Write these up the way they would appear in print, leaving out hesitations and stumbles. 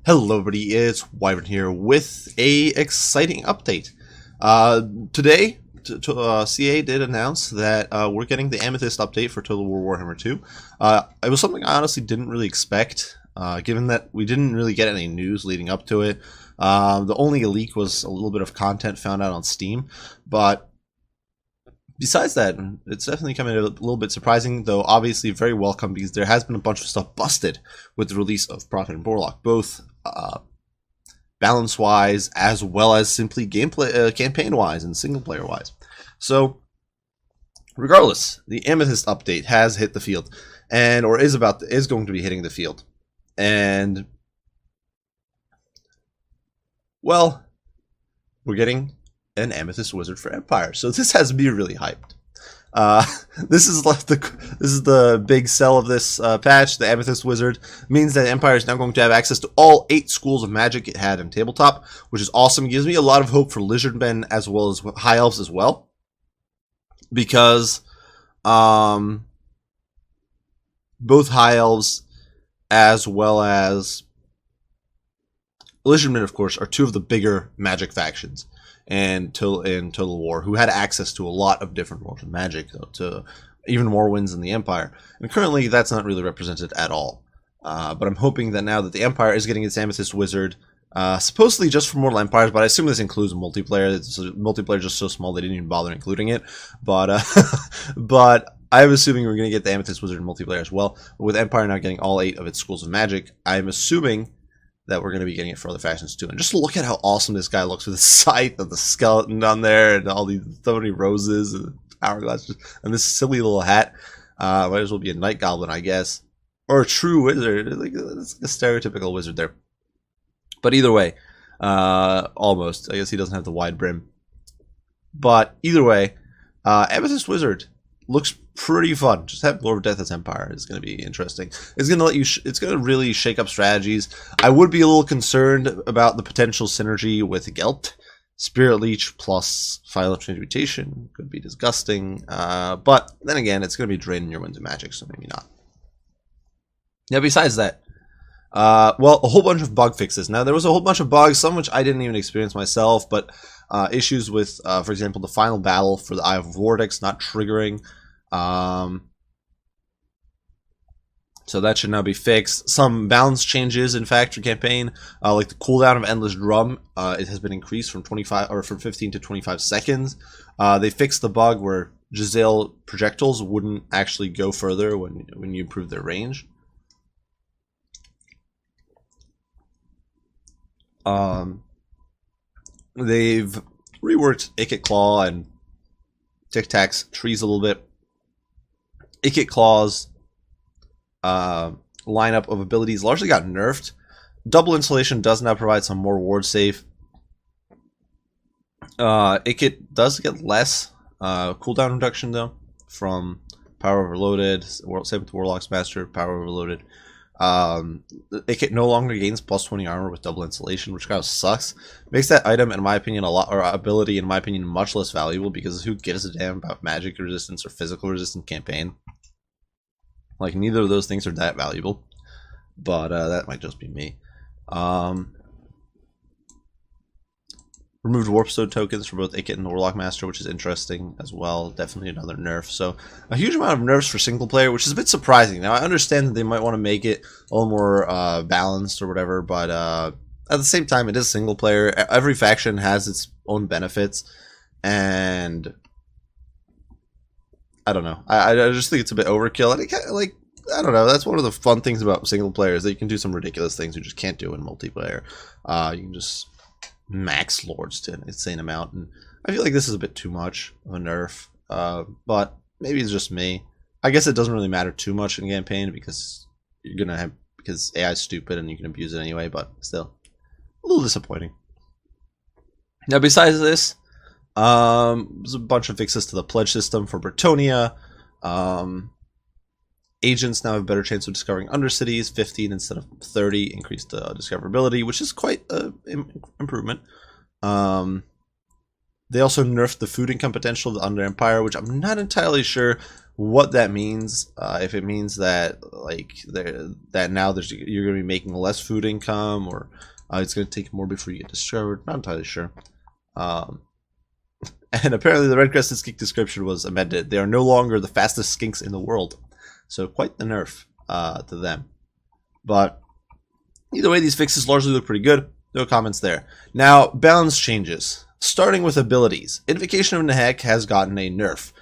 Hello everybody, it's Wyvern here with a exciting update. Today, CA did announce that we're getting the Amethyst update for Total War Warhammer 2. It was something I honestly didn't really expect, given that we didn't really get any news leading up to it. The only leak was a little bit of content found out on Steam, but besides that, it's definitely coming a little bit surprising, though obviously very welcome because there has been a bunch of stuff busted with the release of Prophet and Warlock, both balance-wise as well as simply gameplay, campaign-wise and single-player-wise. So, regardless, the Amethyst update has hit the field, or is going to be hitting the field, and well, we're getting an Amethyst Wizard for Empire. So this has me really hyped. This is the big sell of this patch. The Amethyst Wizard means that Empire is now going to have access to all 8 schools of magic it had in tabletop, which is awesome. It gives me a lot of hope for Lizardmen as well as High Elves as well, because both High Elves as well as Lizardmen, of course, are 2 of the bigger magic factions in Total War, who had access to a lot of different forms of magic, to even more wins than the Empire. And currently, that's not really represented at all. But I'm hoping that now that the Empire is getting its Amethyst Wizard, supposedly just for Mortal Empires, but I assume this includes multiplayer. Multiplayer is just so small they didn't even bother including it. But but I'm assuming we're going to get the Amethyst Wizard in multiplayer as well. But with Empire now getting all 8 of its schools of magic, I'm assuming that we're going to be getting it for other factions too. And just look at how awesome this guy looks with the scythe and the skeleton down there and all these so many roses and hourglass and this silly little hat. Might as well be a night goblin, I guess, or a true wizard. Like, it's a stereotypical wizard there. But either way, almost. I guess he doesn't have the wide brim. But either way, Amethyst Wizard looks pretty fun. Just have Lord of Death as Empire is going to be interesting. It's going to let you. It's going to really shake up strategies. I would be a little concerned about the potential synergy with Gelt. Spirit Leech plus Violent Transmutation could be disgusting. But then again, it's going to be draining your wins of magic, so maybe not. Now, besides that, well, a whole bunch of bug fixes. Now, there was a whole bunch of bugs, some which I didn't even experience myself, but issues with, for example, the final battle for the Eye of Vortex not triggering. So that should now be fixed. Some balance changes in Factory Campaign, like the cooldown of Endless Drum, it has been increased from 15 to 25 seconds. They fixed the bug where Giselle projectiles wouldn't actually go further when you improve their range. They've reworked Ikit Claw and Tic Tac's trees a little bit. Ikit Claw's lineup of abilities largely got nerfed. Double Insulation does now provide some more ward safe. Ikit does get less cooldown reduction though from Power Overloaded. Same with Warlock's Master, Power Overloaded. Ikit no longer gains plus 20 armor with double insulation, which kind of sucks. Makes that item, in my opinion, or ability, in my opinion, much less valuable, because who gives a damn about magic resistance or physical resistance campaign? Like, neither of those things are that valuable. But that might just be me. Removed Warpstone tokens for both Ikit and the Warlock Master, which is interesting as well. Definitely another nerf. So, a huge amount of nerfs for single player, which is a bit surprising. Now, I understand that they might want to make it a little more balanced or whatever, but at the same time, it is single player. Every faction has its own benefits, and I don't know. I just think it's a bit overkill. And it kind of, like, I don't know. That's one of the fun things about single player, is that you can do some ridiculous things you just can't do in multiplayer. You can just max lords to an insane amount, and I feel like this is a bit too much of a nerf, but maybe it's just me. I guess it doesn't really matter too much in campaign because AI is stupid and you can abuse it anyway, but still a little disappointing. Now, besides this, there's a bunch of fixes to the pledge system for Bretonia. Agents now have a better chance of discovering undercities, 15 instead of 30, increased discoverability, which is quite an improvement. They also nerfed the food income potential of the Under Empire, which I'm not entirely sure what that means. If it means that now you're going to be making less food income, or it's going to take more before you get discovered. Not entirely sure. And apparently the Red Crested Skink description was amended. They are no longer the fastest skinks in the world. So quite the nerf to them. But either way, these fixes largely look pretty good. No comments there. Now, balance changes. Starting with abilities. Invocation of Nehek has gotten a nerf.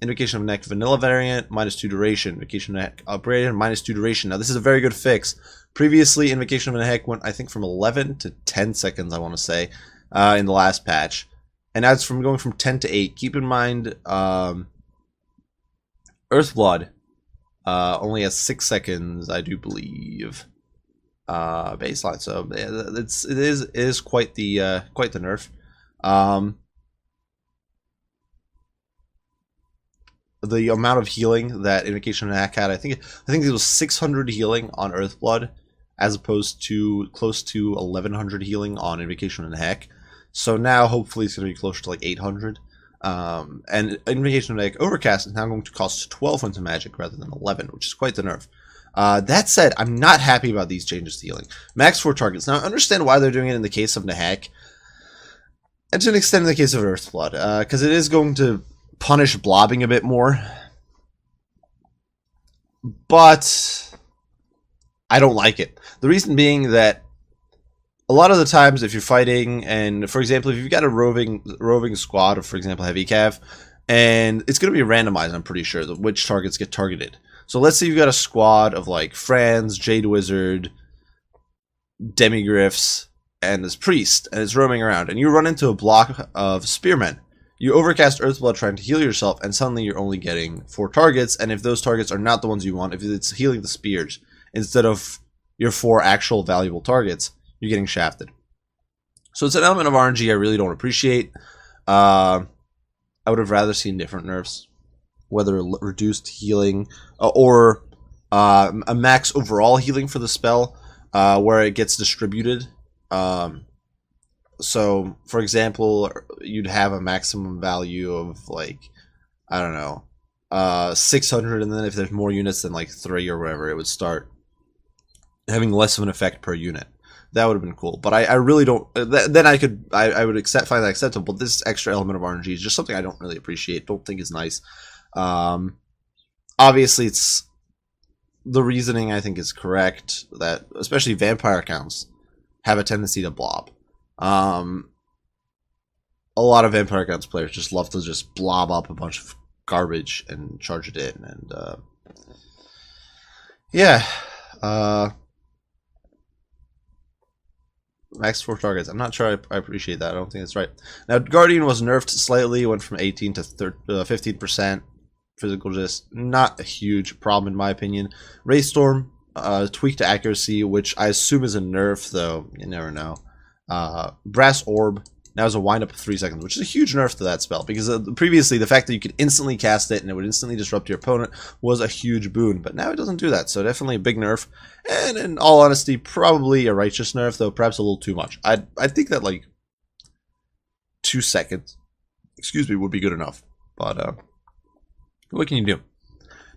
Invocation of Nehek vanilla variant, -2 duration. Invocation of Nehek upgraded, -2 duration. Now, this is a very good fix. Previously, Invocation of Nehek went, I think, from 11 to 10 seconds, I want to say, in the last patch. And now it's going from 10 to 8. Keep in mind, Earthblood only has 6 seconds, I do believe, baseline. So it is quite the nerf. The amount of healing that Invocation of Nehek had, I think it was 600 healing on Earthblood, as opposed to close to 1100 healing on Invocation of Nehek. So now, hopefully, it's going to be closer to like 800. And Invocation of Nehek Overcast is now going to cost 12 points of magic rather than 11, which is quite the nerf. That said, I'm not happy about these changes to healing. Max 4 targets. Now, I understand why they're doing it in the case of Nehek, and to an extent in the case of Earthblood, because it is going to punish blobbing a bit more. But I don't like it. The reason being that a lot of the times, if you're fighting, and for example, if you've got a roving squad of, for example, heavy cav, and it's going to be randomized, I'm pretty sure, which targets get targeted. So let's say you've got a squad of like Franz, Jade Wizard, Demigriffs, and this priest, and it's roaming around, and you run into a block of spearmen. You overcast Earthblood trying to heal yourself, and suddenly you're only getting 4 targets, and if those targets are not the ones you want, if it's healing the spears instead of your 4 actual valuable targets, you're getting shafted. So it's an element of RNG I really don't appreciate. I would have rather seen different nerfs, whether reduced healing or a max overall healing for the spell, where it gets distributed. So, for example, you'd have a maximum value of, like, I don't know, 600, and then if there's more units than, like, 3 or whatever, it would start having less of an effect per unit. That would have been cool. But I really don't... Then I would find that acceptable. But this extra element of RNG is just something I don't really appreciate, don't think is nice. Obviously, it's... The reasoning, I think, is correct, that especially vampire accounts have a tendency to blob. A lot of Vampire Accounts players just love to just blob up a bunch of garbage and charge it in, and yeah, max 4 targets. I'm not sure I appreciate that. I don't think that's right. Now, Guardian was nerfed slightly, went from 18 to 15%. Physical, just not a huge problem in my opinion. Raystorm tweaked accuracy, which I assume is a nerf, though you never know. Brass Orb now has a windup of 3 seconds, which is a huge nerf to that spell, because previously the fact that you could instantly cast it and it would instantly disrupt your opponent was a huge boon, but now it doesn't do that, so definitely a big nerf, and in all honesty, probably a righteous nerf, though perhaps a little too much. I think that like 2 seconds, excuse me, would be good enough, but what can you do?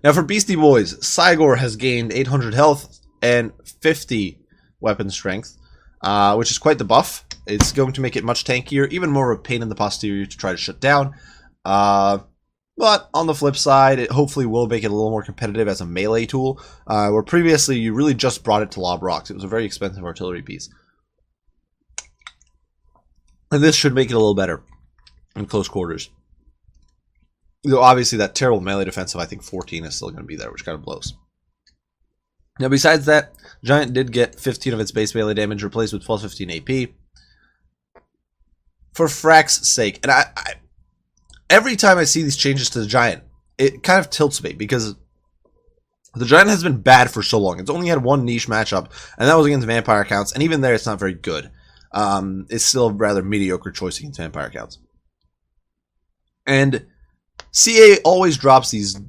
Now for Beastie Boys, Cygor has gained 800 health and 50 weapon strength, which is quite the buff. It's going to make it much tankier, even more of a pain in the posterior to try to shut down. But on the flip side, it hopefully will make it a little more competitive as a melee tool, where previously you really just brought it to lob rocks. It was a very expensive artillery piece. And this should make it a little better in close quarters. Though obviously that terrible melee defense of I think 14 is still going to be there, which kind of blows. Now besides that, Giant did get 15 of its base melee damage replaced with plus 15 AP. For Frack's sake, and I every time I see these changes to the Giant, it kind of tilts me, because the Giant has been bad for so long. It's only had one niche matchup, and that was against Vampire Accounts, and even there it's not very good. It's still a rather mediocre choice against Vampire Accounts. And CA always drops these,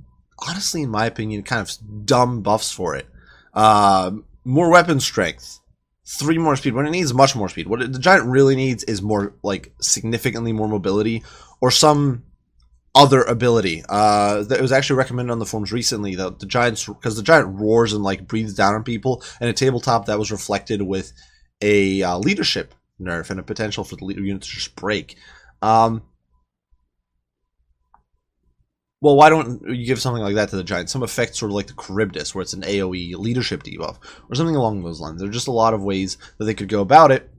honestly in my opinion, kind of dumb buffs for it. More weapon strength, 3 more speed when it needs much more speed. What the giant really needs is more, like, significantly more mobility or some other ability. That was actually recommended on the forums recently that the giants, because the giant roars and like breathes down on people, and a tabletop that was reflected with a leadership nerf and a potential for the leader unit to just break. Well, why don't you give something like that to the giant? Some effect sort of like the Charybdis, where it's an AoE leadership debuff, or something along those lines. There are just a lot of ways that they could go about it.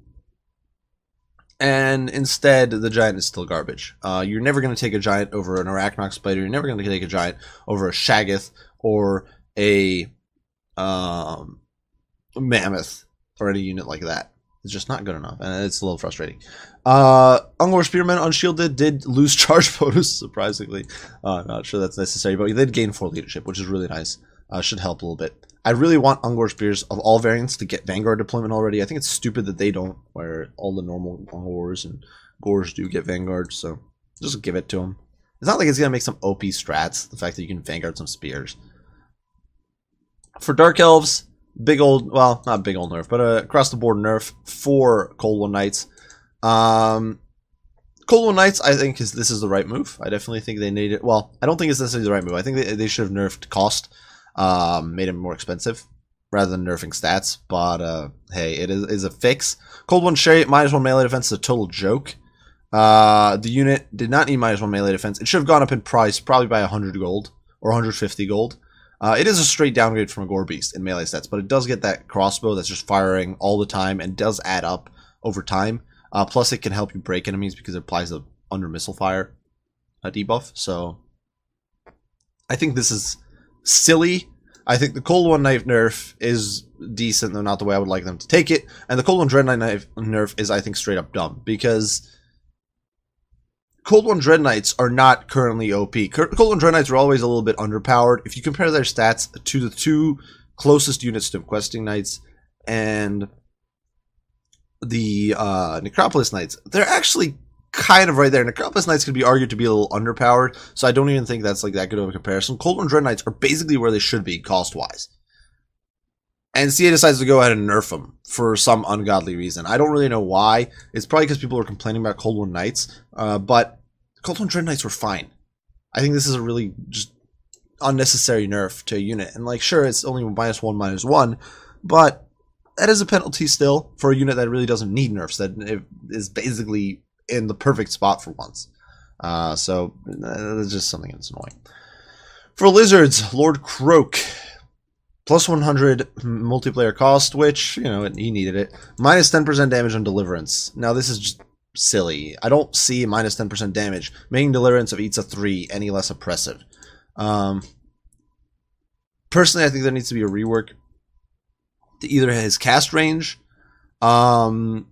And instead, the giant is still garbage. You're never going to take a giant over an Arachnox Spider. You're never going to take a giant over a Shaggoth or a Mammoth or any unit like that. It's just not good enough, and it's a little frustrating. Ungor Spearman Unshielded did lose charge bonus, surprisingly. Not sure that's necessary, but he did gain 4 leadership, which is really nice. Should help a little bit. I really want Ungor Spears of all variants to get Vanguard deployment already. I think it's stupid that they don't, where all the normal Ungors and Gors do get Vanguard, so just give it to them. It's not like it's going to make some OP strats, the fact that you can Vanguard some Spears. For Dark Elves, big old, well, not big old nerf, but across the board nerf for Cold One Knights. Cold One Knights, I think this is the right move. I definitely think they need it. Well, I don't think it's necessarily the right move. I think they should have nerfed cost, made it more expensive rather than nerfing stats. But hey, it is a fix. Cold One Chariot -1 melee defense is a total joke. The unit did not need -1 melee defense. It should have gone up in price, probably by 100 gold or 150 gold. It is a straight downgrade from a Gore Beast in melee stats, but it does get that crossbow that's just firing all the time and does add up over time. Plus, it can help you break enemies because it applies a under missile fire debuff. So, I think this is silly. I think the Cold One Knife nerf is decent, though not the way I would like them to take it. And the Cold One Dread Knight nerf is, I think, straight up dumb, because Cold One Dread Knights are not currently OP. Cold One Dread Knights are always a little bit underpowered. If you compare their stats to the 2 closest units to Questing Knights and the Necropolis Knights, they're actually kind of right there. Necropolis Knights could be argued to be a little underpowered, so I don't even think that's like that good of a comparison. Cold One Dread Knights are basically where they should be cost-wise. And CA decides to go ahead and nerf them for some ungodly reason. I don't really know why. It's probably because people are complaining about Cold One Knights, but Cold One Dread Knights were fine. I think this is a really just unnecessary nerf to a unit. And like, sure, it's only -1/-1, but that is a penalty still for a unit that really doesn't need nerfs, that it is basically in the perfect spot for once. So that's just something that's annoying. For Lizards, Lord Croak. +100 multiplayer cost, which, you know, he needed it. -10% damage on Deliverance. Now, this is just silly. I don't see -10% damage making Deliverance of Itza 3 any less oppressive. Personally, I think there needs to be a rework to either his cast range, or,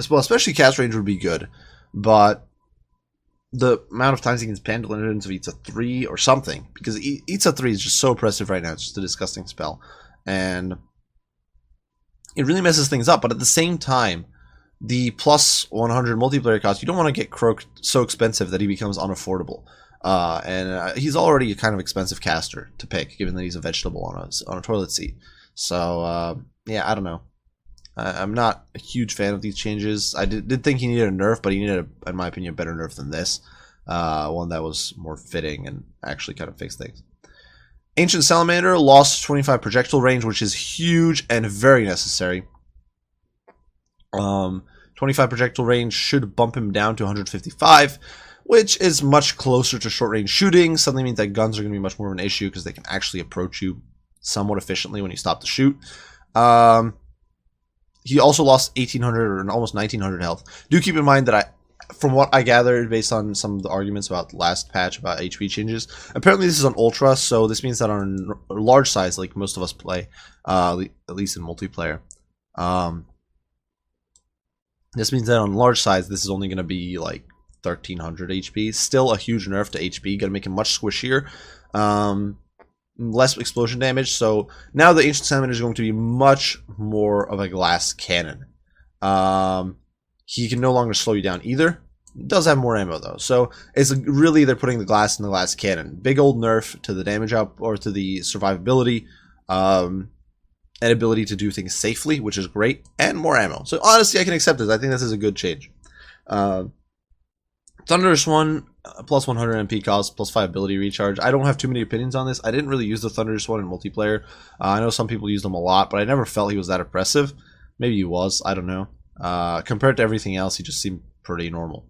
well, especially cast range would be good, but the amount of times he can spam Deliverance of Itza 3 or something, because Itza 3 is just so oppressive right now. It's just a disgusting spell, and it really messes things up. But at the same time, the +100 multiplayer cost, you don't want to get Croak so expensive that he becomes unaffordable. And he's already a kind of expensive caster to pick, given that he's a vegetable on a toilet seat. So, yeah, I don't know. I'm not a huge fan of these changes. I did think he needed a nerf, but he needed, in my opinion, a better nerf than this. One that was more fitting and actually kind of fixed things. Ancient Salamander lost 25 projectile range, which is huge and very necessary. 25 projectile range should bump him down to 155, which is much closer to short-range shooting. Suddenly means that guns are going to be much more of an issue because they can actually approach you somewhat efficiently when you stop to shoot. He also lost 1,800 or almost 1,900 health. Do keep in mind that from what I gathered, based on some of the arguments about the last patch about HP changes, apparently this is on Ultra, so this means that on large size, like most of us play, at least in multiplayer, this means that on large size, this is only going to be like 1,300 HP. Still a huge nerf to HP, going to make him much squishier. Less explosion damage, so now the Ancient Salamander is going to be much more of a glass cannon. He can no longer slow you down either. Does have more ammo though, so it's really they're putting the glass in the glass cannon. Big old nerf to the damage up or to the survivability. and ability to do things safely, which is great, and more ammo. So honestly, I can accept this. I think this is a good change. Thunderous one, plus 100 MP cost, plus 5 ability recharge. I don't have too many opinions on this. I didn't really use the Thunderous one in multiplayer. I know some people use them a lot, but I never felt he was that oppressive. Maybe he was, I don't know. Compared to everything else, he just seemed pretty normal.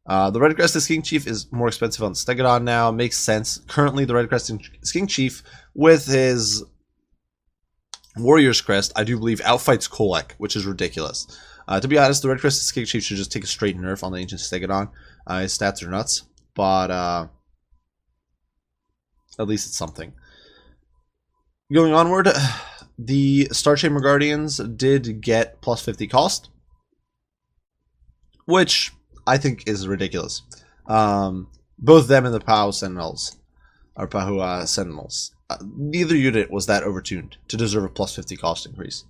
The Red Crested King Chief is more expensive on Stegodon now. Makes sense. Currently, the Red Crested King Chief, with his Warrior's Crest, I do believe outfights Kolek, which is ridiculous. To be honest, the Red Crested King Chief should just take a straight nerf on the Ancient Stegodon. His stats are nuts, but at least it's something. Going onward, the Star Chamber Guardians did get plus 50 cost, which I think is ridiculous. Both them and the Pahua Sentinels, or Pahua Sentinels. Neither unit was that overtuned to deserve a plus 50 cost increase.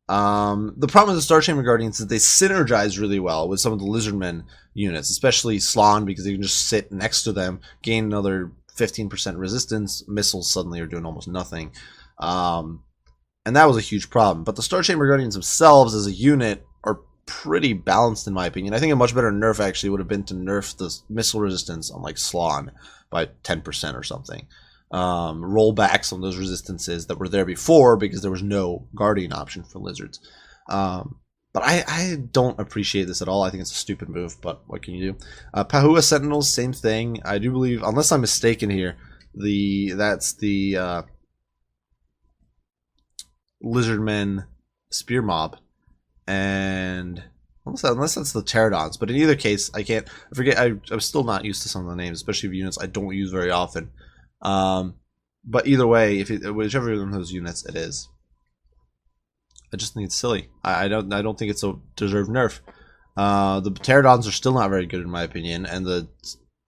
The problem with the Star Chamber Guardians is they synergize really well with some of the Lizardmen units, especially Slann, because you can just sit next to them, gain another 15% resistance. Missiles suddenly are doing almost nothing. And that was a huge problem. But the Star Chamber Guardians themselves as a unit are pretty balanced in my opinion. I think a much better nerf actually would have been to nerf the missile resistance on like Slann by 10% or something. Roll back some of those resistances that were there before because there was no Guardian option for Lizards. But I don't appreciate this at all. I think it's a stupid move, but what can you do? Pahua Sentinels, same thing. I do believe, unless I'm mistaken here, that's the Lizardmen Spear Mob, and unless that's the Pterodons. But in either case, I forget. I'm still not used to some of the names, especially of units I don't use very often. But either way, whichever one of those units it is, I just think it's silly. I don't think it's a deserved nerf. The Pterodons are still not very good in my opinion, and the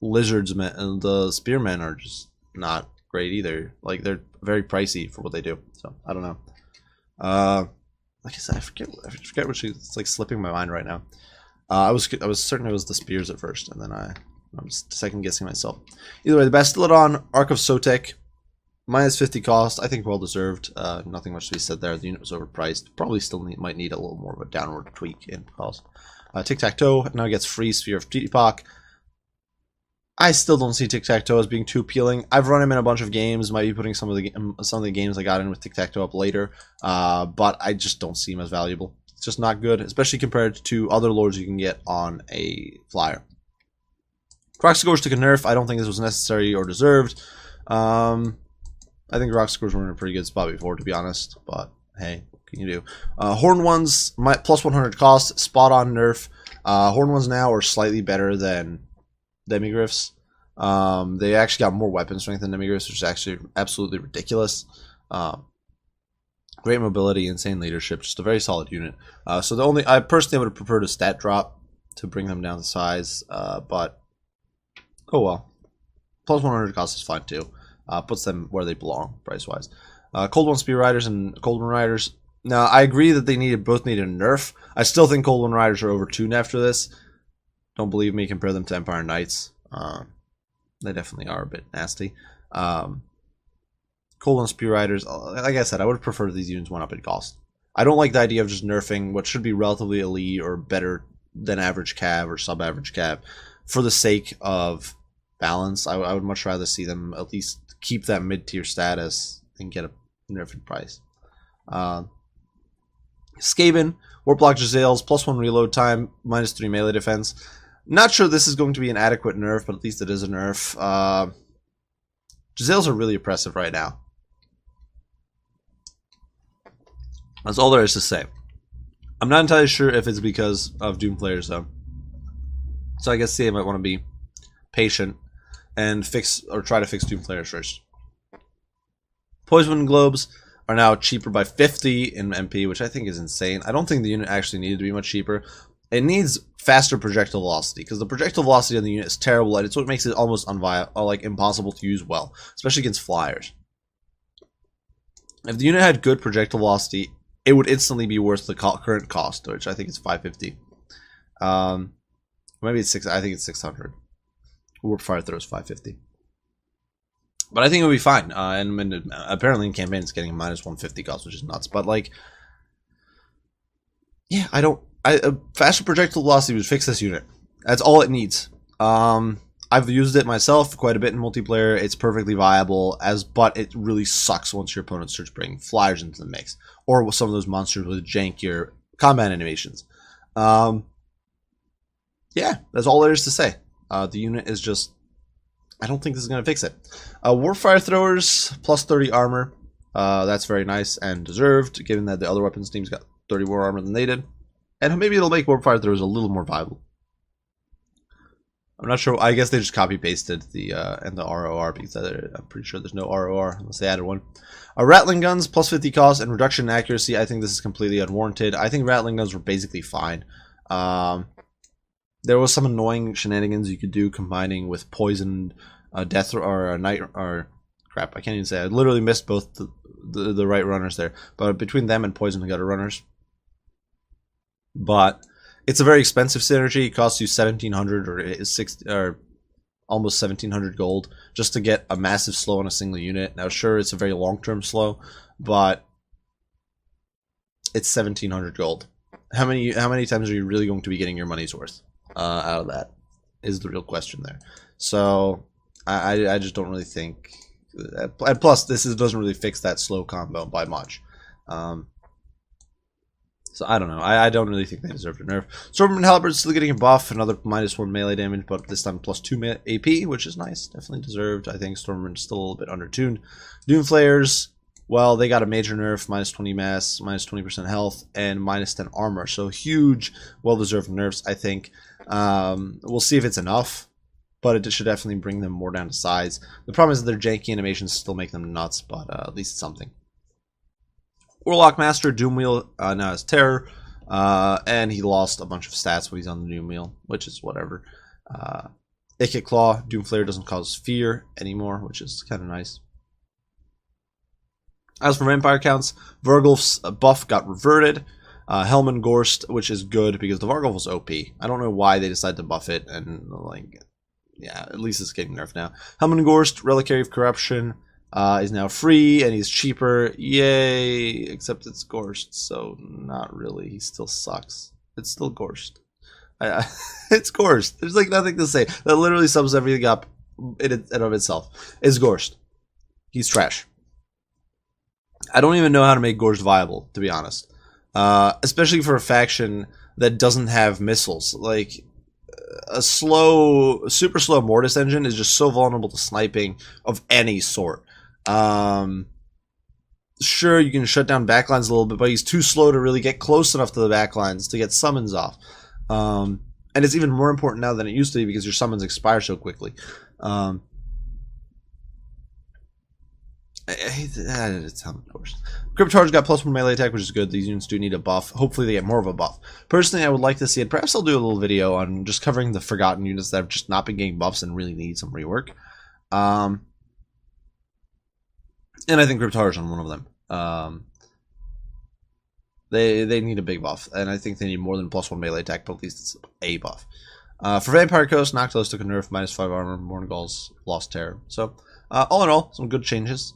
Lizards and the Spearmen are just not great either. Like, they're very pricey for what they do. So I don't know. Like I said, I forget which. It's like slipping my mind right now. I was certain it was the Spears at first, and then I'm just second guessing myself. Either way, the Bastillodon, Ark of Sotek, minus 50 cost. I think well deserved. Nothing much to be said there. The unit was overpriced. Probably still might need a little more of a downward tweak in cost. Tic-Tac-Toe now gets free Sphere of Deepak. I still don't see Tic-Tac-Toe as being too appealing. I've run him in a bunch of games. Might be putting some of the games I got in with Tic-Tac-Toe up later. But I just don't see him as valuable. It's just not good, especially compared to other lords you can get on a flyer. Roxagores took a nerf. I don't think this was necessary or deserved. I think Roxagores were in a pretty good spot before, to be honest. But hey, what can you do? Horned Ones, plus 100 cost, spot on nerf. Horned Ones now are slightly better than Demigryphs. They actually got more weapon strength than Demigryphs, which is actually absolutely ridiculous. Great mobility, insane leadership, just a very solid unit. So I personally would have preferred a stat drop to bring them down to size, but oh well. Plus 100 cost is fine too. Puts them where they belong, price-wise. Cold One Spear Riders and Cold One Riders. Now, I agree that they both need a nerf. I still think Cold One Riders are overtuned after this. Don't believe me, compare them to Empire Knights. They definitely are a bit nasty. Cold One Spear Riders, like I said, I would have preferred these units went up in cost. I don't like the idea of just nerfing what should be relatively elite or better than average cav or sub-average cav for the sake of balance. I would much rather see them at least keep that mid-tier status and get a nerfed price. Skaven, Warplock Giselles, plus 1 reload time, minus 3 melee defense. Not sure this is going to be an adequate nerf, but at least it is a nerf. Giselles are really oppressive right now. That's all there is to say. I'm not entirely sure if it's because of Doom players, though. So I guess they might want to be patient and try to fix Doom players first. Poison Globes are now cheaper by 50 in MP, which I think is insane. I don't think the unit actually needed to be much cheaper. It needs faster projectile velocity, because the projectile velocity on the unit is terrible, and it's what makes it almost impossible to use well, especially against flyers. If the unit had good projectile velocity, it would instantly be worth the current cost, which I think is 550. Maybe it's 6. I think it's 600. Warp Fire Throw is 550. But I think it'll be fine. And apparently in campaign it's getting a minus 150 cost, which is nuts. But like, yeah, I don't. Faster projectile velocity would fix this unit. That's all it needs. I've used it myself quite a bit in multiplayer. It's perfectly viable, but it really sucks once your opponent starts bringing flyers into the mix, or with some of those monsters with jankier combat animations. Yeah, that's all there is to say. The unit is just, I don't think this is going to fix it. Warfire throwers plus 30 armor. That's very nice and deserved, given that the other weapons teams got 30 more armor than they did. And maybe it'll make Warfire throwers a little more viable. I'm not sure. I guess they just copy pasted the and the ROR, because I'm pretty sure there's no ROR unless they added one. Rattling guns plus 50 cost and reduction in accuracy. I think this is completely unwarranted. I think rattling guns were basically fine. There was some annoying shenanigans you could do combining with poisoned death or night or crap. I can't even say. I literally missed both the right runners there, but between them and poison gutter runners. But it's a very expensive synergy. It costs you 1,700 or almost 1,700 gold just to get a massive slow on a single unit. Now, sure, it's a very long-term slow, but it's 1,700 gold. How many times are you really going to be getting your money's worth out of that? Is the real question there. So I just don't really think. And plus, doesn't really fix that slow combo by much. So I don't know. I don't really think they deserve a nerf. Stormwind Halberd's still getting a buff, another -1 melee damage, but this time +2 AP, which is nice. Definitely deserved. I think Stormwind's still a little bit undertuned. Doomflayers, well, they got a major nerf, -20 mass, -20% health, and -10 armor. So huge, well-deserved nerfs, I think. We'll see if it's enough, but it should definitely bring them more down to size. The problem is that their janky animations still make them nuts, but at least it's something. Warlock Master, Doomwheel now has Terror, and he lost a bunch of stats when he's on the Doomwheel, which is whatever. Ikit Claw, Doomflayer doesn't cause fear anymore, which is kind of nice. As for vampire counts, Vargulf's buff got reverted. Helman Gorst, which is good because the Vargulf was OP. I don't know why they decided to buff it, and like, yeah, at least it's getting nerfed now. Helman Gorst, Reliquary of Corruption, is now free, and he's cheaper. Yay! Except it's Gorst, so not really. He still sucks. It's still Gorst. It's Gorst. There's like nothing to say. That literally sums everything up in and of itself. It's Gorst. He's trash. I don't even know how to make Gorst viable, to be honest. Especially for a faction that doesn't have missiles. Like, a super slow Mortis engine is just so vulnerable to sniping of any sort. Sure, you can shut down backlines a little bit, but he's too slow to really get close enough to the backlines to get summons off. And it's even more important now than it used to be because your summons expire so quickly. I hate that. It's how of course. Cryptarge got +1 melee attack, which is good. These units do need a buff. Hopefully they get more of a buff. Personally, I would like to see it. Perhaps I'll do a little video on just covering the forgotten units that have just not been getting buffs and really need some rework. And I think Cryptarge on one of them. They need a big buff, and I think they need more than +1 melee attack, but at least it's a buff. For Vampire Coast, Noctilus took a nerf, -5 armor, Morngul's lost Terror. So, all in all, some good changes.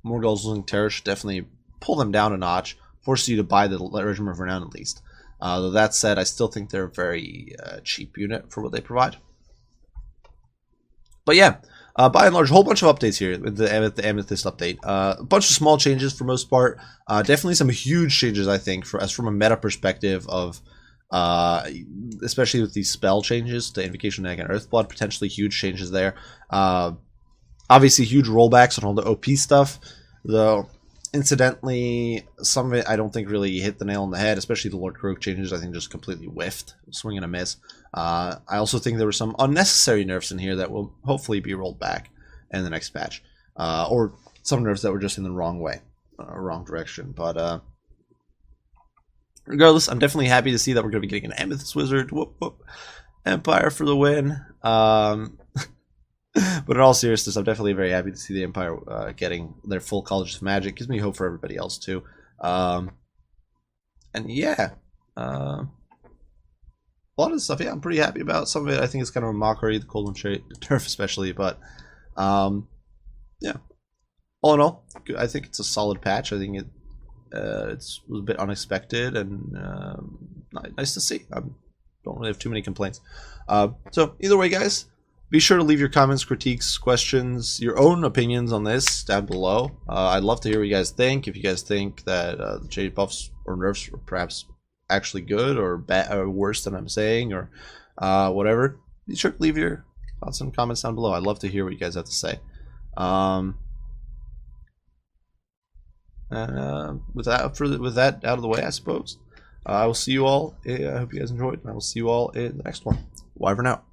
Morngul's losing Terror should definitely pull them down a notch, force you to buy the Regiment of Renown at least. Though that said, I still think they're a very cheap unit for what they provide. But yeah, by and large, a whole bunch of updates here with the Amethyst update. A bunch of small changes for most part. Definitely some huge changes, I think, as from a meta perspective of, especially with these spell changes to Invocation Egg and Earthblood, potentially huge changes there. Obviously, huge rollbacks on all the OP stuff, though. Incidentally, some of it I don't think really hit the nail on the head, especially the Lord Kroak changes. I think just completely whiffed, swing and a miss. I also think there were some unnecessary nerfs in here that will hopefully be rolled back in the next patch, or some nerfs that were just in the wrong way, wrong direction. But regardless, I'm definitely happy to see that we're going to be getting an Amethyst Wizard. Whoop whoop, Empire for the win. But in all seriousness, I'm definitely very happy to see the Empire getting their full College of Magic. Gives me hope for everybody else too. And yeah, a lot of stuff. Yeah, I'm pretty happy about some of it. I think it's kind of a mockery, the Cold and Turf especially. But yeah, all in all, I think it's a solid patch. I think it's was a bit unexpected and nice to see. I don't really have too many complaints. So either way, guys, be sure to leave your comments, critiques, questions, your own opinions on this down below. I'd love to hear what you guys think. If you guys think that the change buffs or nerfs were perhaps actually good or bad or worse than I'm saying, or whatever, be sure to leave your thoughts and comments down below. I'd love to hear what you guys have to say. With that out of the way, I suppose, I will see you all. I hope you guys enjoyed, and I will see you all in the next one. Wyvern out.